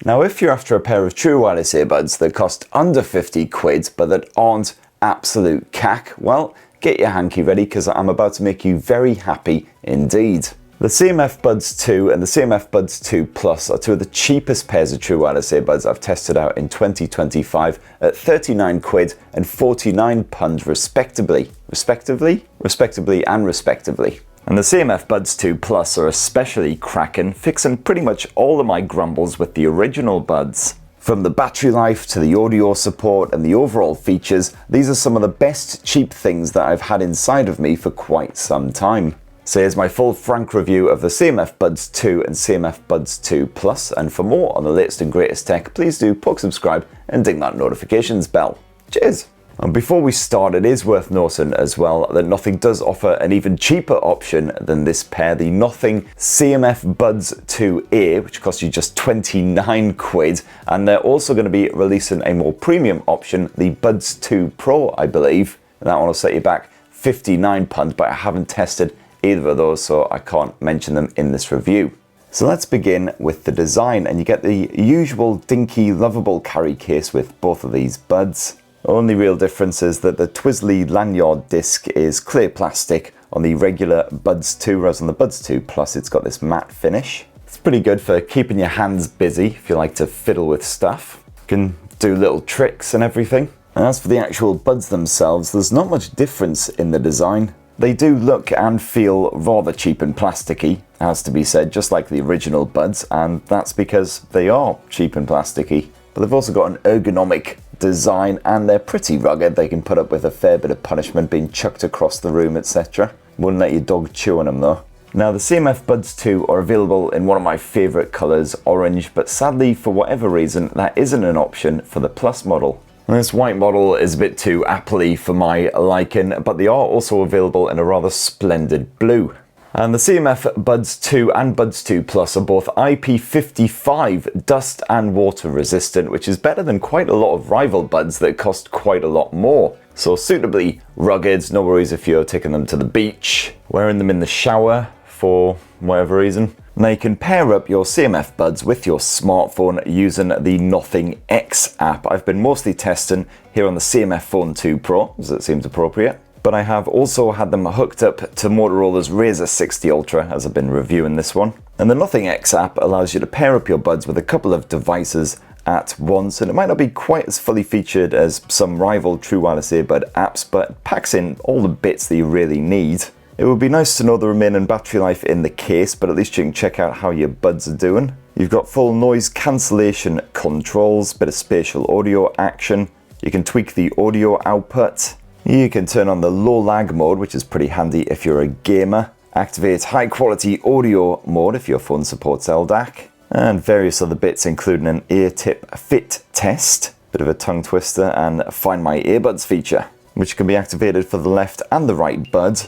Now if you're after a pair of true wireless earbuds that cost under 50 quid but that aren't absolute cack, well, get your hanky ready because I'm about to make you very happy indeed. The CMF Buds 2 and the CMF Buds 2 Plus are two of the cheapest pairs of true wireless earbuds I've tested out in 2025 at 39 quid and 49 pounds respectively. Respectively and respectively. And the CMF Buds 2 Plus are especially cracking, fixing pretty much all of my grumbles with the original Buds. From the battery life to the audio support and the overall features, these are some of the best cheap things that I've had inside of me for quite some time. So here's my full frank review of the CMF Buds 2 and CMF Buds 2 Plus, and for more on the latest and greatest tech, please do poke subscribe and ding that notifications bell. Cheers! And before we start, it is worth noting as well that Nothing does offer an even cheaper option than this pair, the Nothing CMF Buds 2A, which costs you just 29 quid, and they're also going to be releasing a more premium option, the Buds 2 Pro, I believe. And that one will set you back £59, but I haven't tested either of those, so I can't mention them in this review. So let's begin with the design, and you get the usual dinky, lovable carry case with both of these buds. Only real difference is that the twizzly lanyard disc is clear plastic on the regular Buds 2, whereas on the Buds 2 Plus it's got this matte finish. It's pretty good for keeping your hands busy if you like to fiddle with stuff. You can do little tricks and everything. And as for the actual buds themselves, there's not much difference in the design. They do look and feel rather cheap and plasticky, has to be said, just like the original Buds, and that's because they are cheap and plasticky. But they've also got an ergonomic design and they're pretty rugged. They can put up with a fair bit of punishment being chucked across the room, etc. Wouldn't let your dog chew on them though. Now the CMF Buds 2 are available in one of my favourite colours, orange, but sadly for whatever reason that isn't an option for the Plus model. This white model is a bit too Apple-y for my liking, but they are also available in a rather splendid blue. And the CMF Buds 2 and Buds 2 Plus are both IP55 dust and water resistant, which is better than quite a lot of rival buds that cost quite a lot more. So suitably rugged, no worries if you're taking them to the beach, wearing them in the shower for whatever reason. Now you can pair up your CMF Buds with your smartphone using the Nothing X app. I've been mostly testing here on the CMF Phone 2 Pro, as it seems appropriate. But I have also had them hooked up to Motorola's Razr 60 Ultra as I've been reviewing this one. And the Nothing X app allows you to pair up your buds with a couple of devices at once, and it might not be quite as fully featured as some rival true wireless earbud apps, but it packs in all the bits that you really need. It would be nice to know the remaining battery life in the case, but at least you can check out how your buds are doing. You've got full noise cancellation controls, bit of spatial audio action. You can tweak the audio output. You can turn on the low lag mode, which is pretty handy if you're a gamer. Activate high quality audio mode if your phone supports LDAC. And various other bits including an ear tip fit test, bit of a tongue twister, and Find My Earbuds feature, which can be activated for the left and the right bud.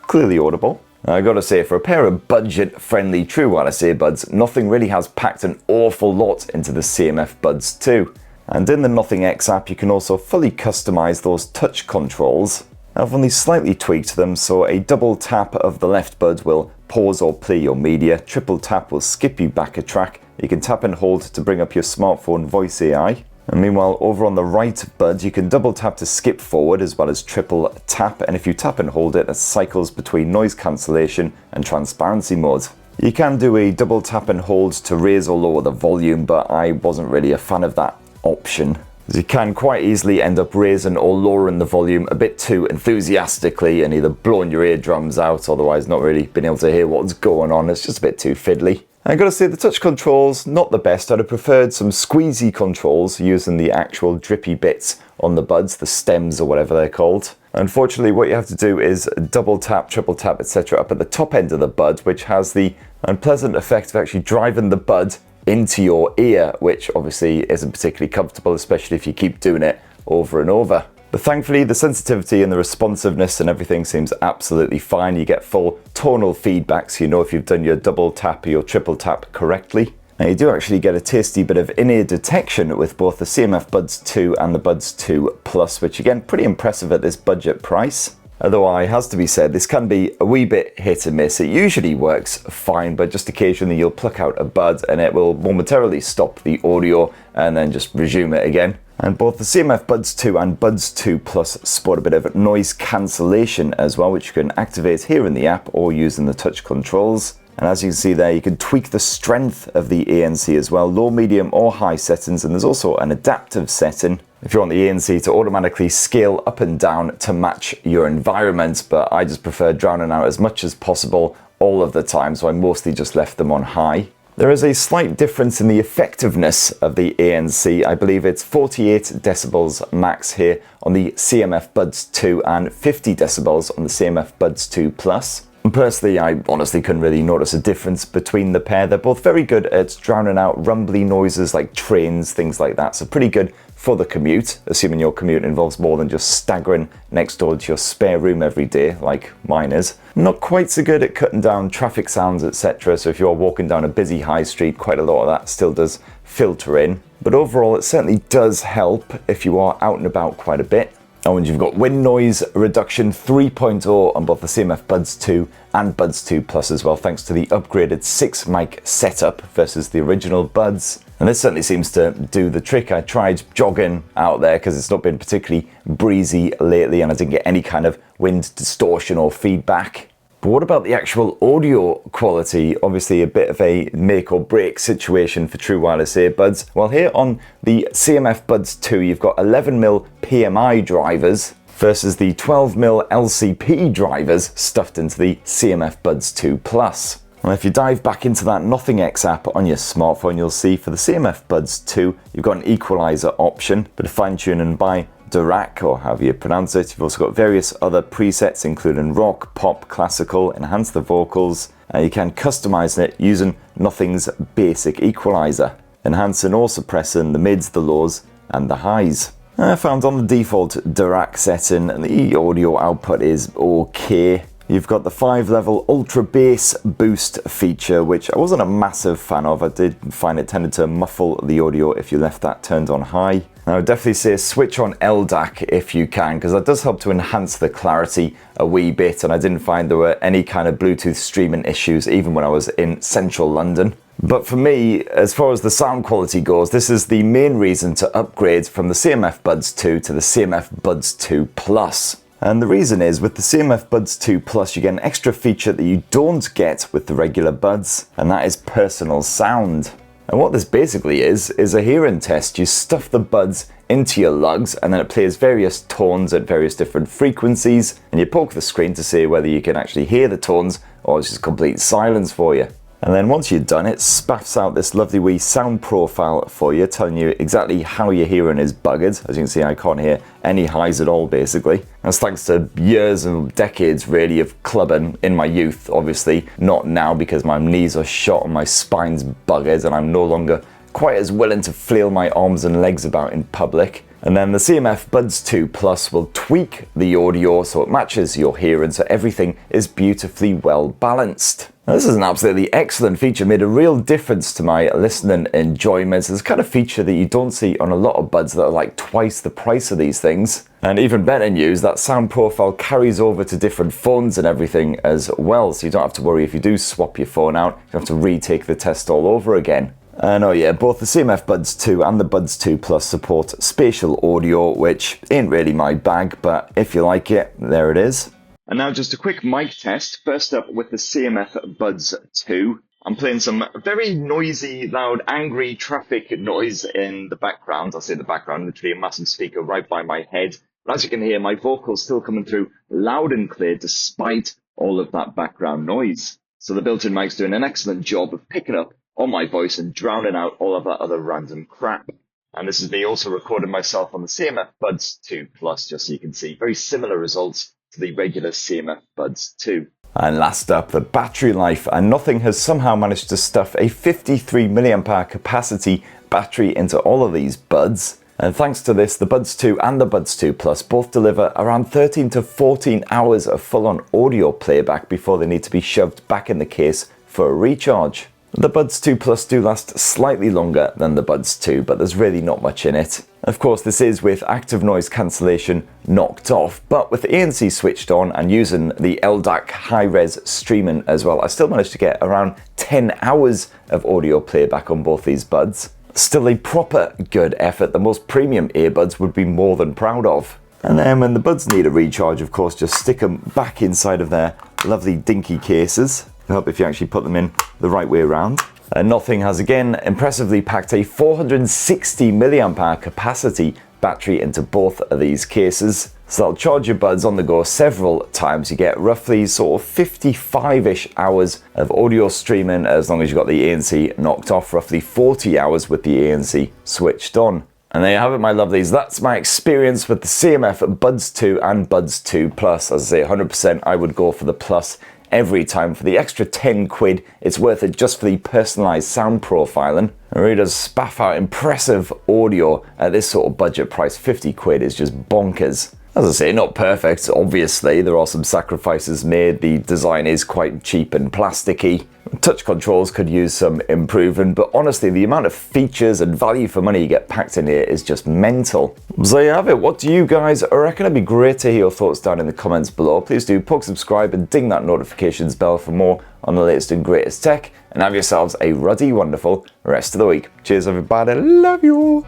Clearly audible. I gotta say, for a pair of budget-friendly true wireless earbuds, Nothing really has packed an awful lot into the CMF Buds 2. And in the Nothing X app, you can also fully customize those touch controls. I've only slightly tweaked them, so a double tap of the left bud will pause or play your media, triple tap will skip you back a track, you can tap and hold to bring up your smartphone voice AI. And meanwhile, over on the right bud, you can double tap to skip forward as well as triple tap, and if you tap and hold it, it cycles between noise cancellation and transparency mode. You can do a double tap and hold to raise or lower the volume, but I wasn't really a fan of that option, as you can quite easily end up raising or lowering the volume a bit too enthusiastically and either blowing your eardrums out, otherwise not really being able to hear what's going on. It's just a bit too fiddly. I gotta say, the touch controls, not the best. I'd have preferred some squeezy controls using the actual drippy bits on the buds, the stems or whatever they're called. Unfortunately, what you have to do is double tap, triple tap, etc. up at the top end of the bud, which has the unpleasant effect of actually driving the bud into your ear, which obviously isn't particularly comfortable, especially if you keep doing it over and over. But thankfully, the sensitivity and the responsiveness and everything seems absolutely fine. You get full tonal feedback, so you know if you've done your double tap or your triple tap correctly. Now you do actually get a tasty bit of in-ear detection with both the CMF Buds 2 and the Buds 2 Plus, which again, pretty impressive at this budget price. Although it has to be said, this can be a wee bit hit and miss. It usually works fine, but just occasionally you'll pluck out a bud and it will momentarily stop the audio and then just resume it again. And both the CMF Buds 2 and Buds 2 Plus support a bit of noise cancellation as well, which you can activate here in the app or using the touch controls. And as you can see there, you can tweak the strength of the ANC as well, low, medium or high settings, and there's also an adaptive setting if you want the ANC to automatically scale up and down to match your environment, but I just prefer drowning out as much as possible all of the time, so I mostly just left them on high. There is a slight difference in the effectiveness of the ANC. I believe it's 48 decibels max here on the CMF Buds 2 and 50 decibels on the CMF Buds 2 Plus. And personally, I honestly couldn't really notice a difference between the pair. They're both very good at drowning out rumbly noises like trains, things like that. So pretty good for the commute, assuming your commute involves more than just staggering next door to your spare room every day, like mine is. Not quite so good at cutting down traffic sounds, etc. So if you're walking down a busy high street, quite a lot of that still does filter in. But overall, it certainly does help if you are out and about quite a bit. And you've got wind noise reduction 3.0 on both the CMF Buds 2 and Buds 2 Plus as well, thanks to the upgraded 6 mic setup versus the original Buds. And this certainly seems to do the trick. I tried jogging out there because it's not been particularly breezy lately and I didn't get any kind of wind distortion or feedback. But what about the actual audio quality? Obviously a bit of a make or break situation for true wireless earbuds. Well, here on the CMF Buds 2, you've got 11mm PMI drivers versus the 12mm LCP drivers stuffed into the CMF Buds 2 Plus. Well, if you dive back into that Nothing X app on your smartphone, you'll see for the CMF Buds 2, you've got an equalizer option, but fine-tuning by Dirac, or however you pronounce it. You've also got various other presets, including rock, pop, classical, enhance the vocals. You can customize it using Nothing's basic equalizer, enhancing or suppressing the mids, the lows, and the highs. I found on the default Dirac setting, the audio output is okay. You've got the 5-level ultra bass boost feature, which I wasn't a massive fan of. I did find it tended to muffle the audio if you left that turned on high. I would definitely say switch on LDAC if you can, because that does help to enhance the clarity a wee bit, and I didn't find there were any kind of Bluetooth streaming issues even when I was in central London. But for me, as far as the sound quality goes, this is the main reason to upgrade from the CMF Buds 2 to the CMF Buds 2 Plus. And the reason is, with the CMF Buds 2 Plus, you get an extra feature that you don't get with the regular Buds, and that is personal sound. And what this basically is a hearing test. You stuff the buds into your lugs and then it plays various tones at various different frequencies, and you poke the screen to see whether you can actually hear the tones or it's just complete silence for you. And then once you're done, it spaffs out this lovely wee sound profile for you, telling you exactly how your hearing is buggered. As you can see, I can't hear any highs at all, basically. That's thanks to years and decades, really, of clubbing in my youth. Obviously, not now because my knees are shot and my spine's buggered and I'm no longer quite as willing to flail my arms and legs about in public. And then the CMF Buds 2 Plus will tweak the audio so it matches your hearing, so everything is beautifully well balanced. Now, this is an absolutely excellent feature, made a real difference to my listening enjoyment. It's the kind of feature that you don't see on a lot of buds that are like twice the price of these things. And even better news, that sound profile carries over to different phones and everything as well, so you don't have to worry if you do swap your phone out, you have to retake the test all over again. And oh yeah, both the CMF Buds 2 and the Buds 2 Plus support spatial audio, which ain't really my bag, but if you like it, there it is. And now just a quick mic test. First up with the CMF Buds 2. I'm playing some very noisy, loud, angry traffic noise in the background. I'll say the background, literally a massive speaker right by my head. But as you can hear, my vocals still coming through loud and clear despite all of that background noise. So the built-in mic's doing an excellent job of picking up on my voice and drowning out all of that other random crap. And this is me also recording myself on the CMF Buds 2 Plus, just so you can see very similar results to the regular CMF Buds 2. And last up, the battery life. And Nothing has somehow managed to stuff a 53 mAh capacity battery into all of these buds. And thanks to this, the Buds 2 and the Buds 2 Plus both deliver around 13 to 14 hours of full-on audio playback before they need to be shoved back in the case for a recharge. The Buds 2 Plus do last slightly longer than the Buds 2, but there's really not much in it. Of course, this is with active noise cancellation knocked off, but with ANC switched on and using the LDAC high-res streaming as well, I still managed to get around 10 hours of audio playback on both these buds. Still a proper good effort the most premium earbuds would be more than proud of. And then when the buds need a recharge, of course, just stick them back inside of their lovely dinky cases. It'll help if you actually put them in the right way around. Nothing has again impressively packed a 460 mAh capacity battery into both of these cases. So that'll charge your buds on the go several times. You get roughly sort of 55-ish hours of audio streaming as long as you've got the ANC knocked off, roughly 40 hours with the ANC switched on. And there you have it, my lovelies. That's my experience with the CMF Buds 2 and Buds 2 Plus. As I say, 100% I would go for the Plus every time. For the extra 10 quid, it's worth it just for the personalised sound profiling. It really does spaff out impressive audio at this sort of budget price. 50 quid is just bonkers. As I say, not perfect, obviously. There are some sacrifices made. The design is quite cheap and plasticky. Touch controls could use some improving, but honestly, the amount of features and value for money you get packed in here is just mental. So there you have it. What do you guys reckon? It'd be great to hear your thoughts down in the comments below. Please do poke subscribe and ding that notifications bell for more on the latest and greatest tech, and have yourselves a ruddy, wonderful rest of the week. Cheers, everybody. Love you all.